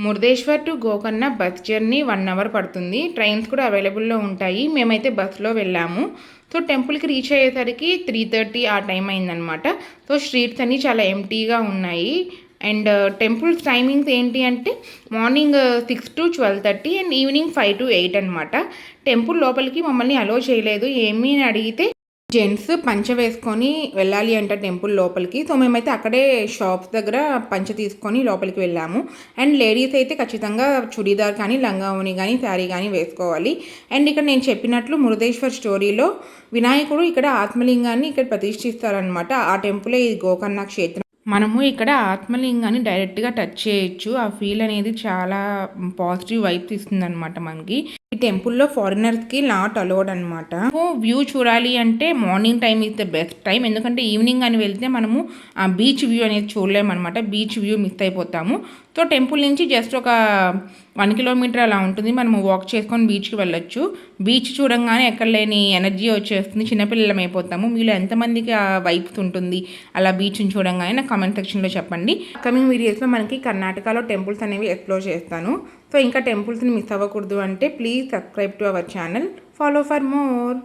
Murudeshwar to Gokarna bus journey 1 hour పడుతుంది. Trains కూడా అవైలబుల్‌లో ఉంటాయి. మేమైతే బస్‌లో వెళ్ళాము. సో, టెంపుల్‌కి రీచ్ అయ్యేసరికి 3:30 ఆ టైం అయిందనమాట. సో, స్ట్రీట్స్ అన్నీ చాలా ఎంప్టీగా ఉన్నాయి. అండ్ టెంపుల్స్ టైమింగ్స్ ఏంటి అంటే మార్నింగ్ 6-12:30 అండ్ ఈవినింగ్ 5-8 అనమాట. టెంపుల్ లోపలికి మమ్మల్ని అలో చేయలేదు. ఏమి అని అడిగితే జెంట్స్ పంచ వేసుకొని వెళ్ళాలి అంట టెంపుల్ లోపలికి. సో, మేమైతే అక్కడే షాప్స్ దగ్గర పంచ తీసుకొని లోపలికి వెళ్ళాము. అండ్ లేడీస్ అయితే ఖచ్చితంగా చుడీదార్ కానీ, లంగావోణి కానీ, శారీ కానీ వేసుకోవాలి. అండ్ ఇక్కడ నేను చెప్పినట్లు మురుదేశ్వర్ స్టోరీలో వినాయకుడు ఇక్కడ ఆత్మలింగాన్ని ఇక్కడ ప్రతిష్ఠిస్తారనమాట. ఆ టెంపులే ఈ గోకర్ణ క్షేత్రం. మనము ఇక్కడ ఆత్మలింగాన్ని డైరెక్ట్‌గా టచ్ చేయొచ్చు. ఆ ఫీల్ అనేది చాలా పాజిటివ్ వైబ్స్ ఇస్తుందనమాట మనకి. ఈ టెంపుల్‌లో ఫారినర్స్‌కి నాట్ అలౌడ్ అనమాట. సో, వ్యూ చూడాలి అంటే morning time is the best time. ఎందుకంటే ఈవినింగ్ అని వెళ్తే మనము ఆ బీచ్ వ్యూ అనేది చూడలేమనమాట. బీచ్ వ్యూ మిస్ అయిపోతాము. సో, టెంపుల్ నుంచి జస్ట్ ఒక 1 కిలోమీటర్ అలా ఉంటుంది. మనము వాక్ చేసుకొని బీచ్‌కి వెళ్ళొచ్చు. బీచ్ చూడంగానే ఎక్కడ లేని ఎనర్జీ వచ్చేస్తుంది. చిన్నపిల్లలం అయిపోతాము. మీలో ఎంతమందికి ఆ వైబ్స్ ఉంటుంది అలా బీచ్‌ని చూడంగానే నాకు కామెంట్ సెక్షన్‌లో చెప్పండి. కమింగ్ వీడియోస్‌లో మనకి కర్ణాటకలో టెంపుల్స్ అనేవి ఎక్స్‌ప్లోర్ చేస్తాను. సో, ఇంకా టెంపుల్స్‌ని మిస్ అవ్వకూడదు అంటే please subscribe to our channel. Follow for more.